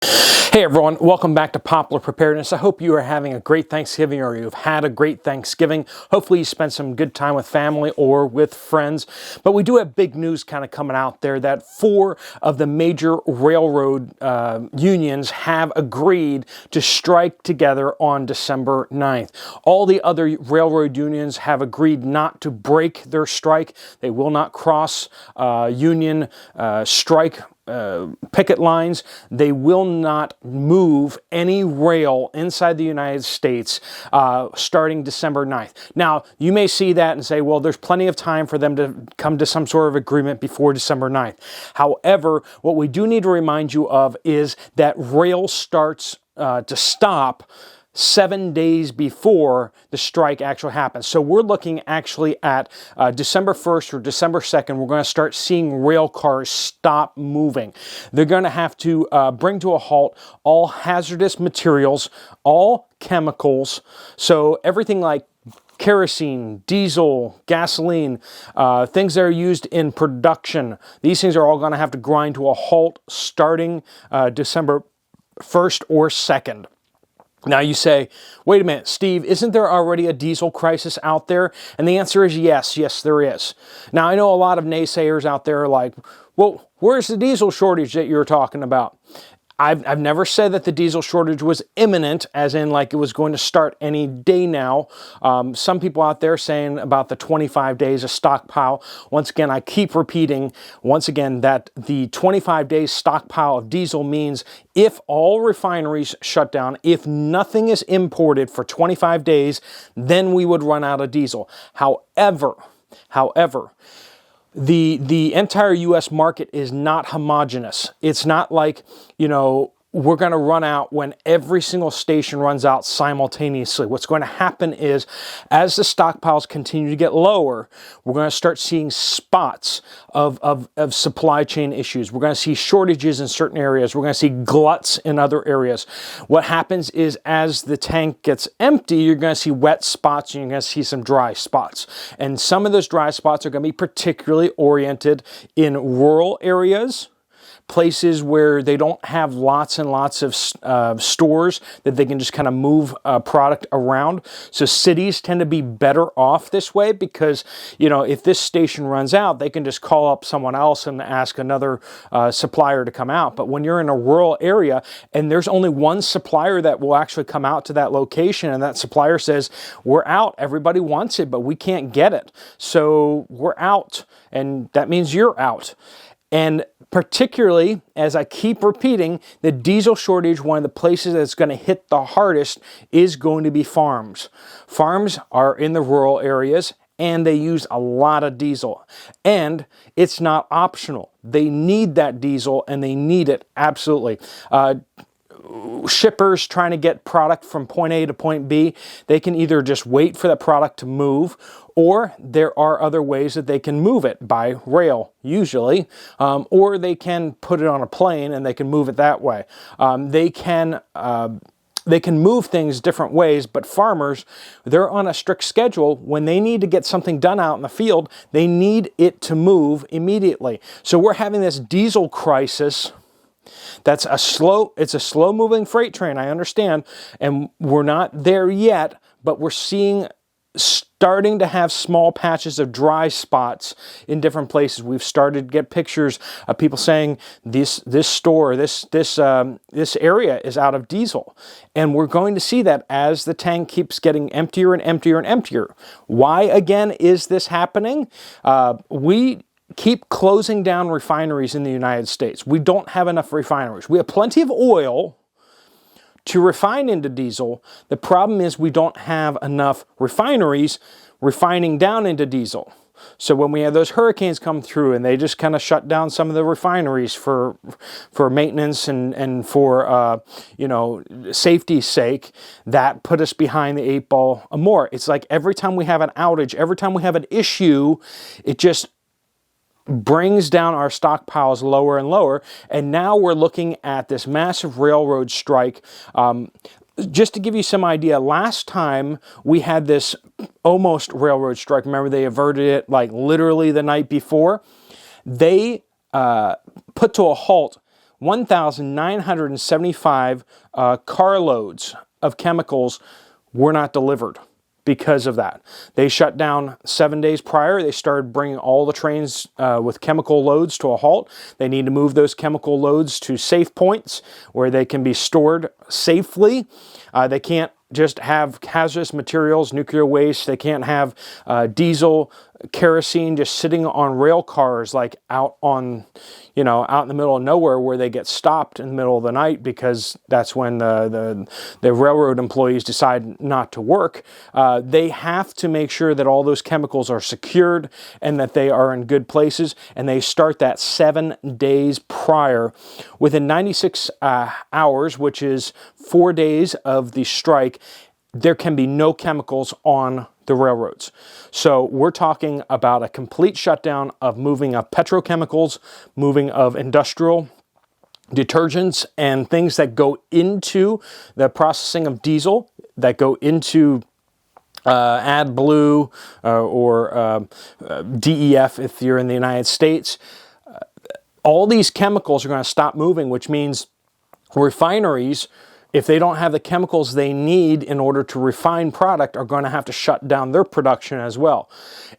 Hey everyone, welcome back to Poplar Preparedness. I hope you are having a great Thanksgiving, or you've had a great Thanksgiving. Hopefully you spent some good time with family or with friends. But we do have big news kind of coming out there that 4 of the major railroad unions have agreed to strike together on December 9th. All the other railroad unions have agreed not to break their strike. They will not cross union strike picket lines. They will not move any rail inside the United States starting December 9th. Now, you may see that and say, well, there's plenty of time for them to come to some sort of agreement before December 9th. However, what we do need to remind you of is that rail starts to stop 7 days before the strike actually happens. So we're looking actually at December 1st or December 2nd, we're going to start seeing rail cars stop moving. They're going to have to bring to a halt all hazardous materials, all chemicals, so everything like kerosene, diesel, gasoline, things that are used in production. These things are all going to have to grind to a halt starting December 1st or 2nd. Now you say, wait a minute, Steve, isn't there already a diesel crisis out there? And the answer is yes, there is. Now I know a lot of naysayers out there are like, well, where's the diesel shortage that you're talking about? I've never said that the diesel shortage was imminent, as in like it was going to start any day now. Some people out there saying about the 25 days of stockpile. Once again, I keep repeating once again that the 25 days stockpile of diesel means if all refineries shut down, if nothing is imported for 25 days, then we would run out of diesel. However, the entire U.S. market is not homogeneous. It's not like, we're going to run out when every single station runs out simultaneously. What's going to happen is, as the stockpiles continue to get lower, we're going to start seeing spots of supply chain issues. We're going to see shortages in certain areas. We're going to see gluts in other areas. What happens is, as the tank gets empty, you're going to see wet spots and you're going to see some dry spots. And some of those dry spots are going to be particularly oriented in rural areas, places where they don't have lots and lots of stores that they can just kind of move product around. So cities tend to be better off this way because, if this station runs out, they can just call up someone else and ask another supplier to come out. But when you're in a rural area and there's only one supplier that will actually come out to that location, and that supplier says, we're out, everybody wants it, but we can't get it. So we're out, and that means you're out. And particularly, as I keep repeating, the diesel shortage, one of the places that's going to hit the hardest is going to be farms. Farms are in the rural areas and they use a lot of diesel. And it's not optional. They need that diesel and they need it absolutely. Shippers trying to get product from point A to point B, they can either just wait for the product to move, or there are other ways that they can move it by rail, usually, or they can put it on a plane and they can move it that way. They can move things different ways, but farmers, they're on a strict schedule. When they need to get something done out in the field, they need it to move immediately. So we're having this diesel crisis. It's a slow moving freight train, I understand, and we're not there yet, but we're starting to have small patches of dry spots in different places. We've started to get pictures of people saying this area is out of diesel, and we're going to see that as the tank keeps getting emptier and emptier and emptier. Why again is this happening? We keep closing down refineries in the United States. We don't have enough refineries. We have plenty of oil to refine into diesel. The problem is we don't have enough refineries refining down into diesel. So when we have those hurricanes come through and they just kind of shut down some of the refineries for maintenance and for safety's sake, that put us behind the 8 ball more. It's like every time we have an outage, every time we have an issue, it just brings down our stockpiles lower and lower. And now we're looking at this massive railroad strike. Just to give you some idea, last time we had this almost railroad strike, remember they averted it like literally the night before, they put to a halt 1,975 carloads of chemicals were not delivered because of that. They shut down 7 days prior. They started bringing all the trains with chemical loads to a halt. They need to move those chemical loads to safe points where they can be stored safely. They can't just have hazardous materials, nuclear waste. They can't have diesel, kerosene just sitting on rail cars, like out in the middle of nowhere, where they get stopped in the middle of the night because that's when the railroad employees decide not to work. They have to make sure that all those chemicals are secured and that they are in good places, and they start that 7 days prior. Within 96 hours, which is 4 days of the strike, there can be no chemicals on the railroads. So we're talking about a complete shutdown of moving of petrochemicals, moving of industrial detergents, and things that go into the processing of diesel, that go into AdBlue or DEF if you're in the United States. All these chemicals are going to stop moving, which means refineries, if they don't have the chemicals they need in order to refine product, are going to have to shut down their production as well.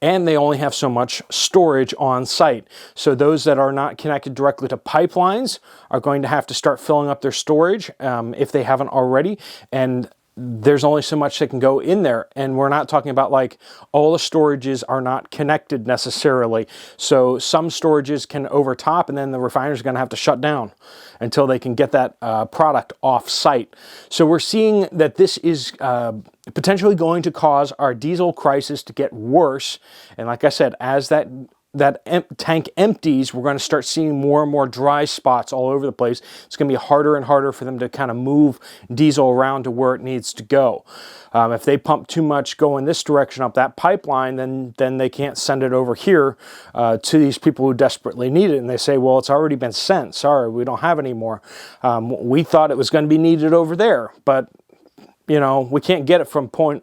And they only have so much storage on site. So those that are not connected directly to pipelines are going to have to start filling up their storage if they haven't already. And there's only so much that can go in there. And we're not talking about like all the storages are not connected necessarily. So some storages can overtop, and then the refiner's going to have to shut down until they can get that product off site. So we're seeing that this is potentially going to cause our diesel crisis to get worse. And like I said, as that tank empties, we're going to start seeing more and more dry spots all over the place. It's going to be harder and harder for them to kind of move diesel around to where it needs to go. If they pump too much going this direction up that pipeline, then they can't send it over here to these people who desperately need it. And they say, well, it's already been sent. Sorry, we don't have any more. We thought it was going to be needed over there, but we can't get it from point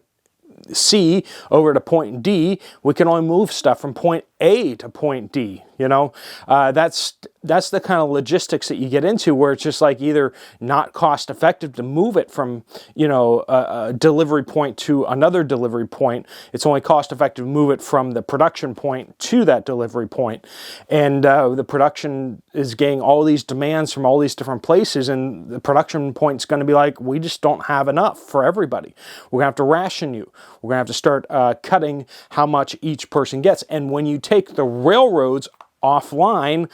C over to point D. We can only move stuff from point A to point D. That's the kind of logistics that you get into, where it's just like either not cost effective to move it from a delivery point to another delivery point. It's only cost effective to move it from the production point to that delivery point. And the production is getting all these demands from all these different places, and the production point's going to be like, we just don't have enough for everybody. We're going to have to ration you. We're going to have to start cutting how much each person gets. And when you take the railroads offline,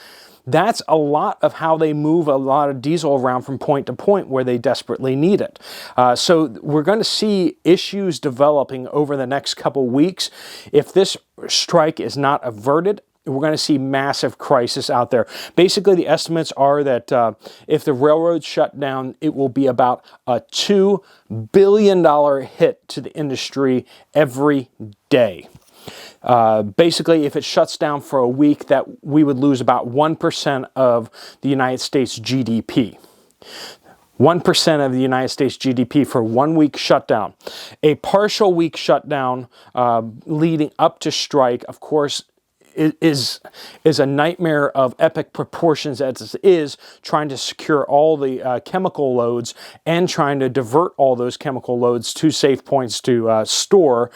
that's a lot of how they move a lot of diesel around from point to point where they desperately need it. So we're going to see issues developing over the next couple weeks. If this strike is not averted, we're going to see massive crisis out there. Basically, the estimates are that if the railroads shut down, it will be about a $2 billion hit to the industry every day. Basically, if it shuts down for a week, that we would lose about 1% of the United States GDP. 1% of the United States GDP for 1 week shutdown. A partial week shutdown leading up to strike, of course, is a nightmare of epic proportions, as it is trying to secure all the chemical loads and trying to divert all those chemical loads to safe points to store,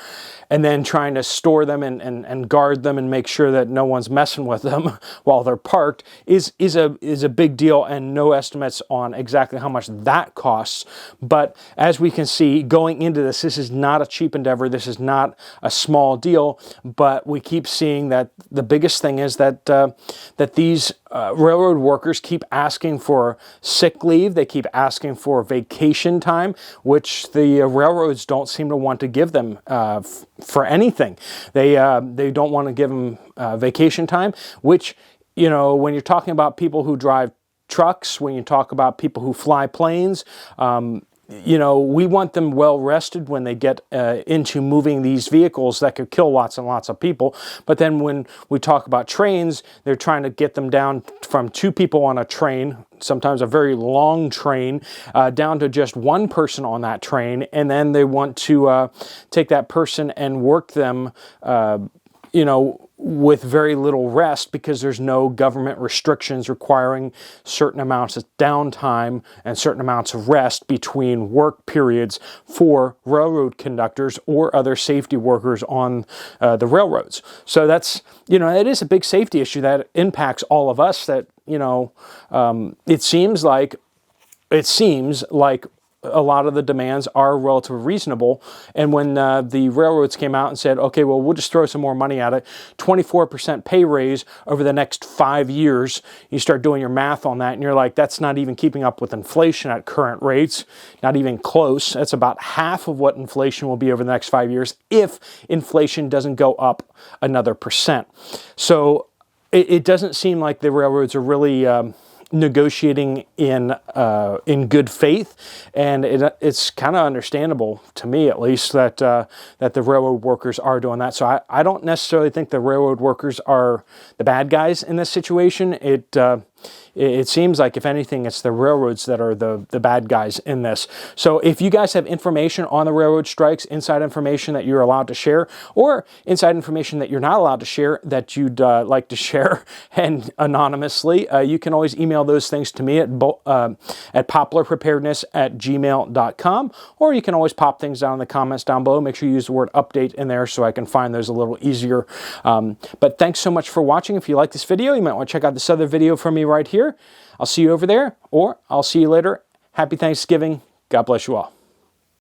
and then trying to store them and guard them and make sure that no one's messing with them while they're parked is a big deal, and no estimates on exactly how much that costs. But as we can see, going into this is not a cheap endeavor. This is not a small deal, but we keep seeing that the biggest thing is that these railroad workers keep asking for sick leave. They keep asking for vacation time, which the railroads don't seem to want to give them for anything. They don't want to give them vacation time, which, when you're talking about people who drive trucks, when you talk about people who fly planes, we want them well rested when they get into moving these vehicles that could kill lots and lots of people. But then when we talk about trains, they're trying to get them down from 2 people on a train, sometimes a very long train, down to just 1 person on that train. And then they want to take that person and work them, with very little rest because there's no government restrictions requiring certain amounts of downtime and certain amounts of rest between work periods for railroad conductors or other safety workers on the railroads. So that's, it is a big safety issue that impacts all of us. That, it seems like a lot of the demands are relatively reasonable. And when the railroads came out and said, okay, well, we'll just throw some more money at it, 24% pay raise over the next 5 years, you start doing your math on that, and you're like, that's not even keeping up with inflation at current rates, not even close. That's about half of what inflation will be over the next 5 years if inflation doesn't go up another percent. So it doesn't seem like the railroads are really negotiating in good faith, and it's kind of understandable, to me at least, that the railroad workers are doing that. So I don't necessarily think the railroad workers are the bad guys in this situation. It seems like, if anything, it's the railroads that are the bad guys in this. So if you guys have information on the railroad strikes, inside information that you're allowed to share, or inside information that you're not allowed to share that you'd like to share and anonymously, you can always email those things to me at poplarpreparedness@gmail.com, or you can always pop things down in the comments down below. Make sure you use the word update in there so I can find those a little easier. But thanks so much for watching. If you like this video, you might want to check out this other video from me right here. I'll see you over there, or I'll see you later. Happy Thanksgiving. God bless you all.